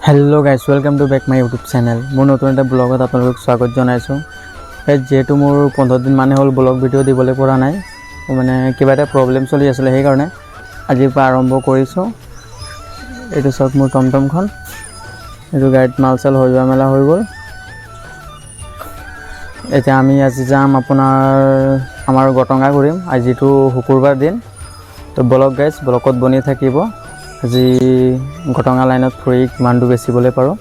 hello guys welcome to back my YouTube channel मोर नतुन एटा ब्लॉगत आपलोक स्वागत जनाइছো जेहेतु मोर 15 दिन माने हल ब्लॉग भिडिओ दिबले পৰা নাই মানে কিবা এটা প্ৰবলেম চলি আছিল সেই কাৰণে আজি পৰা আৰম্ভ কৰিছো এটো সব মোৰ টমটমখন এটো গাইড মালচাল হৈ যোৱা মেলা হৈ গল এটা আমি আজি যাম আপোনাৰ আমাৰ গটঙা কৰিম আজিটো শুকুৰবাৰ দিন তো ব্লগ গাইস ব্লগত বনি থাকিব আজি গটঙা লাইনত ফ্ৰী কিমানটো বেচিবলে পাৰো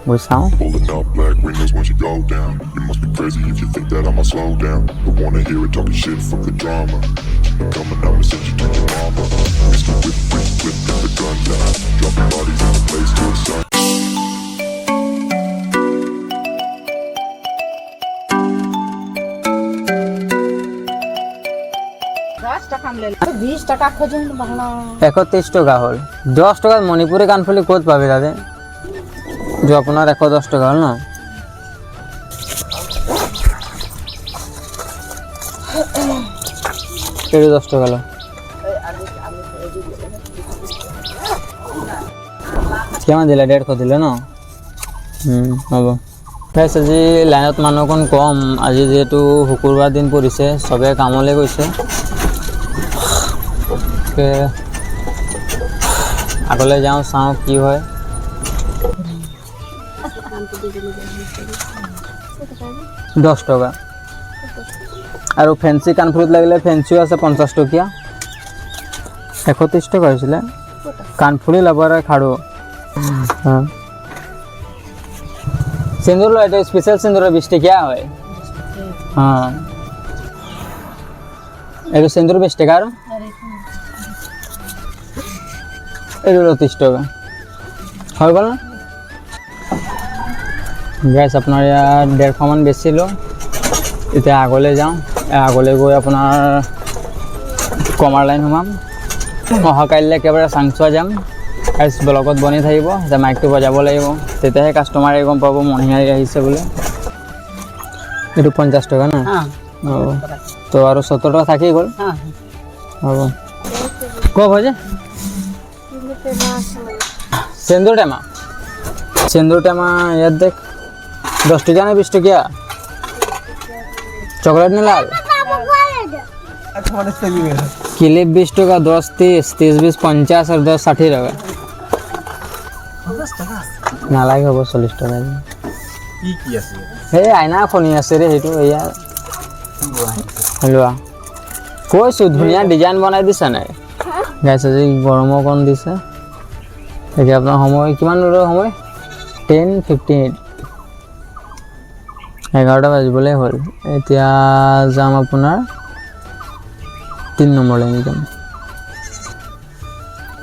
মই চাও बीस टका खोजें 31 टका हल 10 टका मणिपुरी कानफुली कत पाबे दादे जो अपना 110 टका हल ना ये 10 टका लो क्या दिला 150 दिले ना अब गाइस আজি লাইনত মানুহ কোন কম আজি যেহেতু শুকুৰবাৰ দিন পৰিছে সবে কামলে গৈছে আগলে যাও চাও কি হয় 10 টাকা আর ফ্যান্সি কানফুলিত লাগিলে ফ্যান্সিও আছে 50 টকিয়া 31 টাকা হইছিল কানফুলি লাবারে খাড়ো হ্যাঁ सिंदूर लो এটা স্পেশাল सिंदूर 20 টাকা হয় হ্যাঁ এটা सिंदूर 20 টাকা আর এগুলো 30 টাকা হয় গেল না গাইস আপনার ইয়ার 150 মান বেশি লো এটা আগলে যাও আগলে গৈ আপনার কমার লাইন হমাম অহাকাইলে একেবারে সাংচুয়া যাম গাইস ব্লগত বনি থাকিব এটা মাইকটো বজাব লাগিব তেতিয়াহে কাস্টমাৰে গম পাব মনিহাই আহিছে বলে এটো 50 টাকা না হ্যাঁ তো আর 70 টাকা থাকি গল হ্যাঁ হ'ব কব হয় যে सिंदूर टेमा यार देख 10 टका ना 20 टका चॉकलेट ना लाल क्लिप 20 टका 10 30 30 20 50 और 10 60 टका ना लागे हो 40 टका की की আছে হে আইনা খনি আছে রে হেতু এয়া হলুয়া কইছো ধুনিয়া ডিজাইন বনাই দিছ না গাইস আজি গৰম কোন দিছে এতিয়া আপোনাৰ সময় কিমান দূৰৰ সময় 10:58 11টা বাজিবলে হ'ল এতিয়া যাম আপোনাৰ 3 নম্বৰ লাইন যাম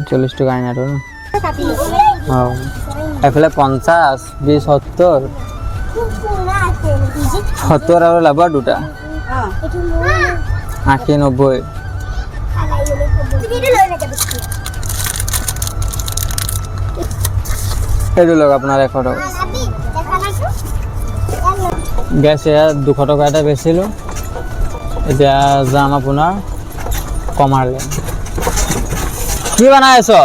40 টকা আইনাটো হ্যাঁ এফালে 50 20 70 70 আৰু লাবা দুটা 80 90 এই লোক আপনার 100 টাকা গ্যাস এয়া 200 টাকা এটা বেচিলো এতিয়া যাম আপনার কমারলে কি বানাইছো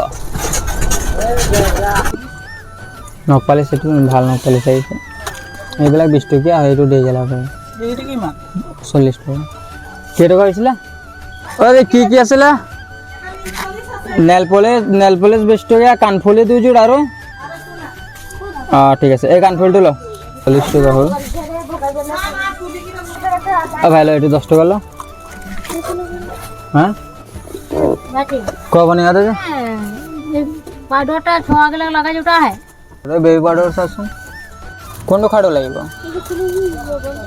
নকপালি সেটু ভাল নকপালি চাইছে এইবিলাক 20 টকা এইটো দেই গেলা ভাই এইটো কি মান 40 টাকা কি টাকা হইছিল আরে কি কি আছিল নেল পলিশ 20 টাকা কানফুলি দুই জোড় আৰু ঠিক আছে এই কানফুলটো লো 40 টাকা হল ভাই লো এটো 10 টাকা লো হ্যাঁ কবনি আদে पाउडरটা ছোয়া গেলে লাগাই জুটা है রে বেবি পাউডার সাসু কোনটো খাড়ো লাগিব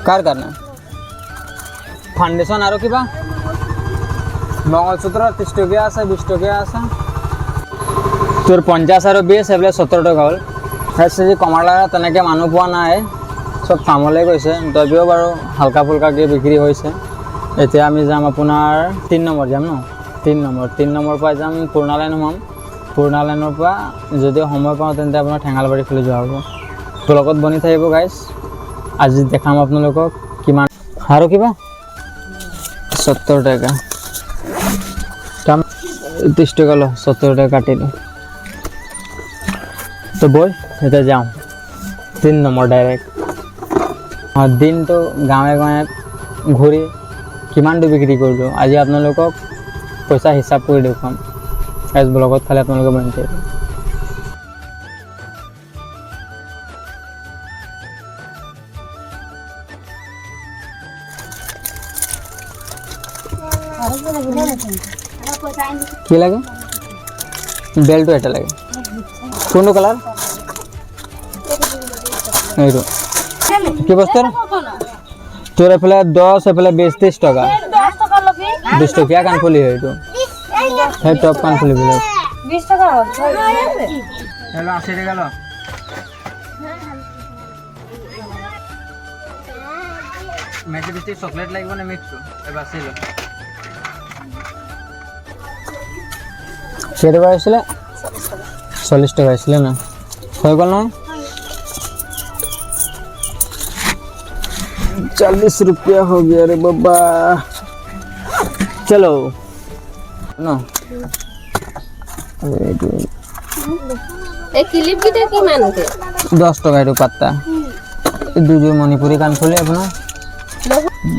কার কারনা ফাউন্ডেশন আৰু কিবা মঙ্গলসূত্ৰ 30 টাকা আছে 20 টাকা আছে তোৰ 50 আৰু 20 এবলে 70 টাকা হল আছে যে কমালা তনেকে মানুহ পোৱা নাই সব কামলে গৈছে দবিও বাৰু হালকা ফুলকা কে বিক্ৰি হৈছে এতিয়া আমি যাম আপোনাৰ 3 নম্বৰ যাম ন 3 নম্বৰ পাই যাম পুৰণা লাইন হম পুৰণা লাইনৰ পৰা যদি সময় পাও তেন্তে আপোনাৰ ঠেঙালবাৰী ফালে যোৱা হ'ব ব্লগত বনি থাকিব গাইস আজি দেখাম আপোনালোকক কিমান আৰু কিবা 70 টাকা কাম 30 টাকা লো 70 টাকা কাটিলো তো বল এটা যাও 3 নম্বৰ ডাইৰেক্ট দিনটো গাঁৱে গাঁৱে ঘূৰি কিমানটো বিক্ৰী কৰিলোঁ আজি আপোনালোকক পইচা হিচাপ কৰি দেখুৱাম এজ ব্লগত খালি আপোনালোকে বনি থাকিব কি লাগে বেলটো এটা লাগে কোনটো কালাৰ এইটো কি বস্তু তোৰ এফালে 10 এফালে 20-30 টকা 20 টকীয়া কাণফুলি হয় এইটো সেই টপ কাণফুলি বিলাক 20 টাকা হেল্ল 80 টাকা ল মেজিক চকলেট লাগিব নে মিক্সটো এবাৰ আছিল সেটা পাইছিলে 40 টাকা আসলে না হৈ গ'ল নহয় 40 रुपया हो गया रे बाबा चलो ना এই ক্লিপ কিটা কি মানতে 10 টাকা এর পাত্তা দুজো মণিপুরি কানফুলি আপনার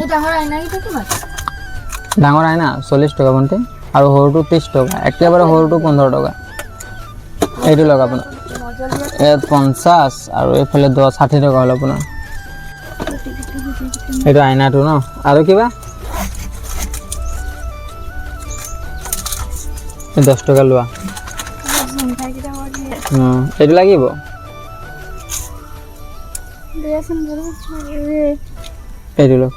এটা হয় না এটা কি মাছ ডাঙৰ আইনা 40 টাকা বনতে আৰু সৰুটো 30 টাকা একেবাৰে সৰুটো 15 টাকা এইটো লগ আপোনাৰ এত 50 আৰু এইফালে 10 60 টাকা হল আপোনাৰ এইটো আইনাটো ন আৰু কিবা 10 টাকা লোৱা এইটো লাগিব এইটো লগ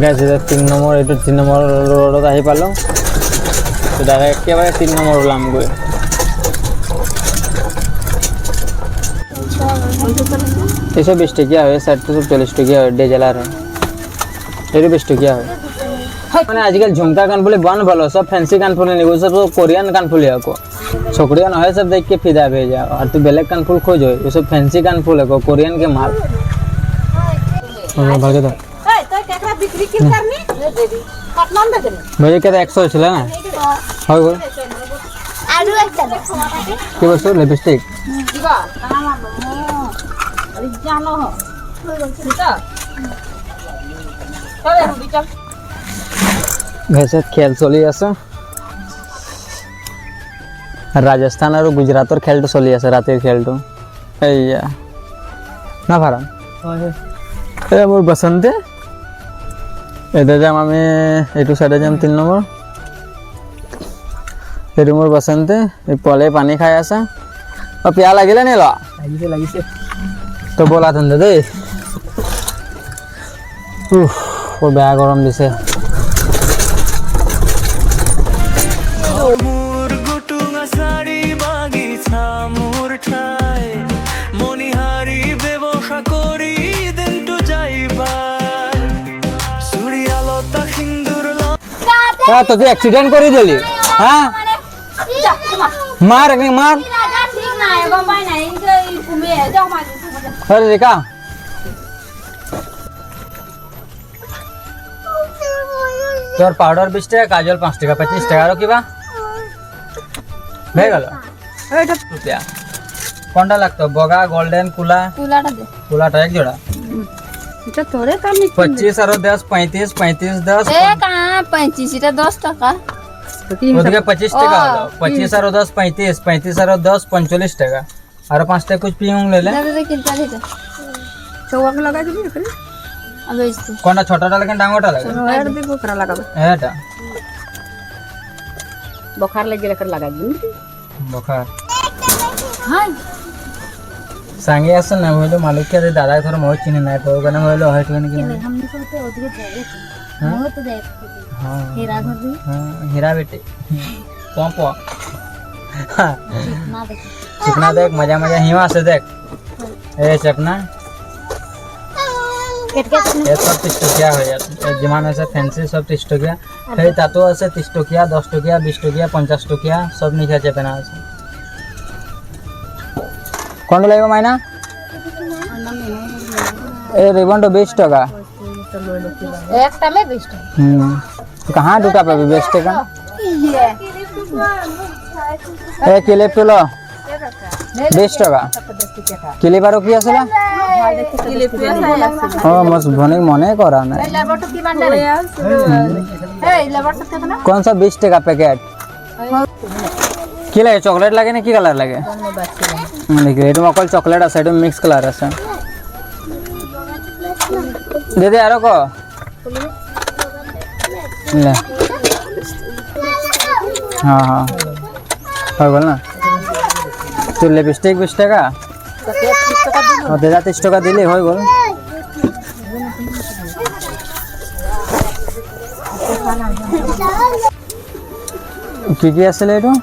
গাইজ 3 নম্বৰ এইটো 3 নম্বৰ ৰোডত আহি পালো তো ডাইৰেক্ট একেবাৰে 3 নম্বৰ ওলাম গৈ এইসব 20 টকীয়া হয় সাইডটো 40 টকীয়া হয় ডেজেলার হয় এইটো 20 টকীয়া হয় মানে আজিকাল ঝুমকা কানফুলি বন ভালো सब फैंसी कानफुली नहीं वो सब कोरियन कानफुली है को छोकरिया न है सब देख के फिदा भे जा और तू ब्लैक कानफुल खोजो ये सब फैंसी कानफुल है को कोरियन के माल भाग दे এই তুই কেকরা বিক্রি কি করনি দে দি কতলাম দে দে ভাই কেতে 100 ছিল না হয় গো আলু একটা দে কি বস্তু লিপস্টিক দিবা আমার আরে জানো হ এটা চলে রুবি চল ঘাসত খেল চলি আছে রাজস্থান আর গুজৰাটৰ খেলটো চলি আছে ৰাতিৰ খেলটো এইয়া না ভাৰাম এ মোৰ বসন্তে এটা যাম আমি এইটো সাইডে যাম 3 নম্বৰ এইটো মোৰ বসন্তে এই পলে পানী খাই আছে অ পিয়া লাগিলে নে ল লাগিছে তো বলা ধন্দে দেই উফ ও বেয়া গৰম দিছে तो तू एक्सीडेंट कर दिली हां मार एक मार ঠিক না এবং পাই না এই কুমে যাও মাছ अरे देखा তোর পাউডার 20 টাকা কাজল 5 টাকা 25 টাকা আর কিবা হয়ে গেল এইটা রুপিয়া কোনটা লাগতো বগা গোল্ডেন কুলা কুলাটা দে কুলাটা এক জোড়া এটা তোরে তো আমি 25 আর 10 35 35 10 এ কাঁ 25 এটা 10 টাকা ওদিকে 25 টাকা হলো 25 আর 10 35 35 আর 10 45 টাকা আর 5 টাকা कुछ পিউং ले ले দাদা কিনতে দিতে চৌক লাগাই দিবি এখানে আবে ইস্তে কোনটা ছোটটা লাগে ডাঙরটা লাগে এর দেখো করা লাগাবে এটা বুখার লাগলে করে লাগাই দিবি বুখার হ্যাঁ सांगे असं ना হইলো মালিককে দাদা ধর মই চিনি নাই তো ওখানে হইলো হয়তো নাকি हमने को तो ओदिके जाए वो तो देख हां हीरा घर दी हां हीरा बेटे पंप ना देख चिकना देख मजा मजा हिवा से देख ए चपना केट के ये सब 30 टकिया हो यार जमाना से फैंसी सब 30 टकिया हे तातो আছে 30 टकिया 10 टकिया 20 टकिया 50 टकिया सब निखा चेपना আছে কোন লাগবে মাইনা ए रिबन तो 20 টাকা একটা में 20 টাকা कहाँ दुटा पे 20 টাকা ये এই ক্লিপটো ল 20 টকা ক্লিপ আৰু কি আছিলে মই ভনীক মনে কৰা নাই कौन सा 20 टका पैकेट কি লাগে চকলেট লাগে না কি কালার লাগে দেখি এটা অকল চকলেট আছে এটা মিক্স কালার আছে দে দে আর কো লে হ্যাঁ হ্যাঁ হয় বল না তো লিপস্টিক 20 টাকা ও দে 30 টাকা দিলে হয় বল কি কি আসলে এটা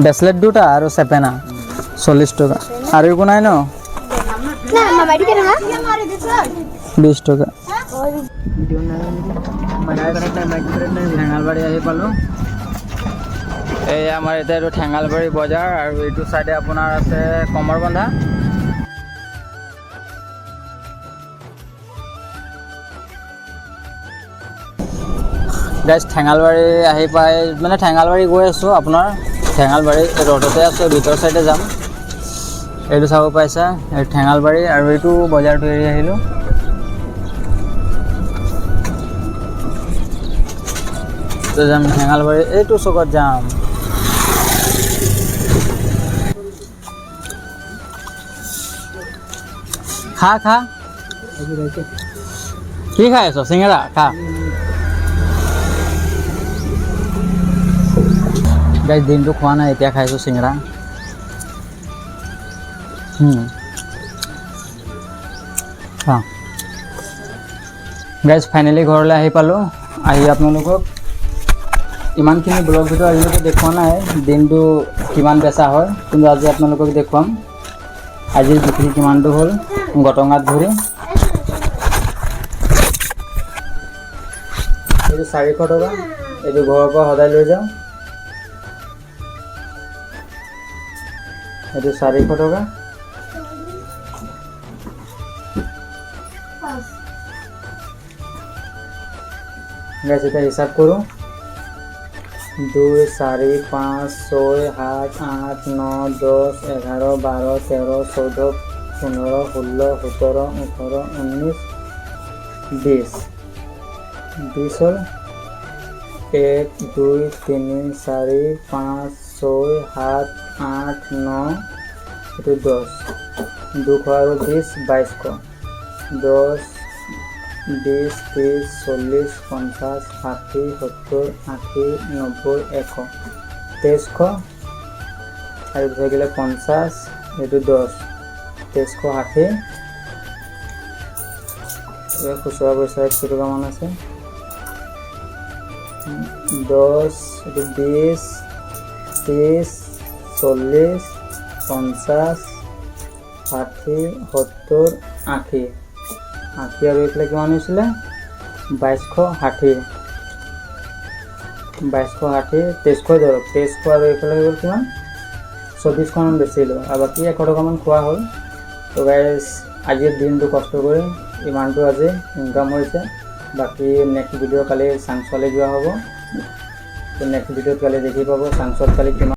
ব্রেসলেট দুটা আর সেপেনা 40 টাকা আর এরকম নাই না না মামা এদিকে না 20 টাকা ঠেঙালবাড়ি আহি পালো এই আমাৰ এতিয়া এইটো ঠেঙালবাড়ি বজাৰ আৰু এইটো সাইডে আপোনাৰ আছে কমৰবন্ধা গাইজ ঠেঙালবাড়ি আহি পাই মানে ঠেঙালবাড়ি গৈ আছোঁ আপোনাৰ ঠেঙালবাড়ি ৰ'ডতে আছোঁ ভিতৰ চাইডে যাম এইটো চাব পাইছা এই ঠেঙালবাড়ি আৰু এইটো বজাৰটো এৰি আহিলোঁ তো যাম ঠেঙালবাড়ি এইটো চকত যাম খা খা কি খাই আছ চিঙৰা খা গাইজ দিনটো খোৱা নাই এতিয়া খাইছোঁ চিঙৰা গাইজ ফাইনেলি ঘৰলৈ আহি পালোঁ আহি আপোনালোকক ইমানখিনি ব্লগ ভিডিঅ' আজিলৈকে দেখুওৱা নাই দিনটো কিমান বেচা হয় কিন্তু আজি আপোনালোকক দেখুৱাম আজিৰ বিক্ৰী কিমানটো হ'ল গটঙাত ধৰি এইটো 400 টকা এইটো ঘৰৰ পৰা সদায় লৈ যাওঁ এইটো 400 টকা গাইজ এটা হিচাপ কৰোঁ 2 4 5 6 7 8 9 10 11 12 13 14 15 16 17 18 19 20 20 হ'ল 1 2 3 4 5 6 7 8 9 এইটো 10 200 আৰু 20 2200 10 20 30 40 50 60 70 80 90 100 2300 আৰু থাকিলে 50 এইটো 10 2360 খুচুৰা পইচা 100 টকামান আছে 10 এইটো 20 30 40 50 60 70 80 80 আৰু এইফালে কিমান হৈছিলে 2260 2300 ধৰক 2300 আৰু এইফালে হৈ গ'ল কিমান 2400মান বেচিলোঁ আৰু বাকী 100 টকামান খোৱা হ'ল তো গাইজ আজিৰ দিনটো কষ্ট কৰি ইমানটো আজি ইনকাম হৈছে বাকী নেক্সট ভিডিঅ' কালি চাংচোৱালৈ যোৱা হ'ব তো নেক্সট ভিডিঅ'ত কালি দেখি পাব চাংচোৱাত কালি কিমান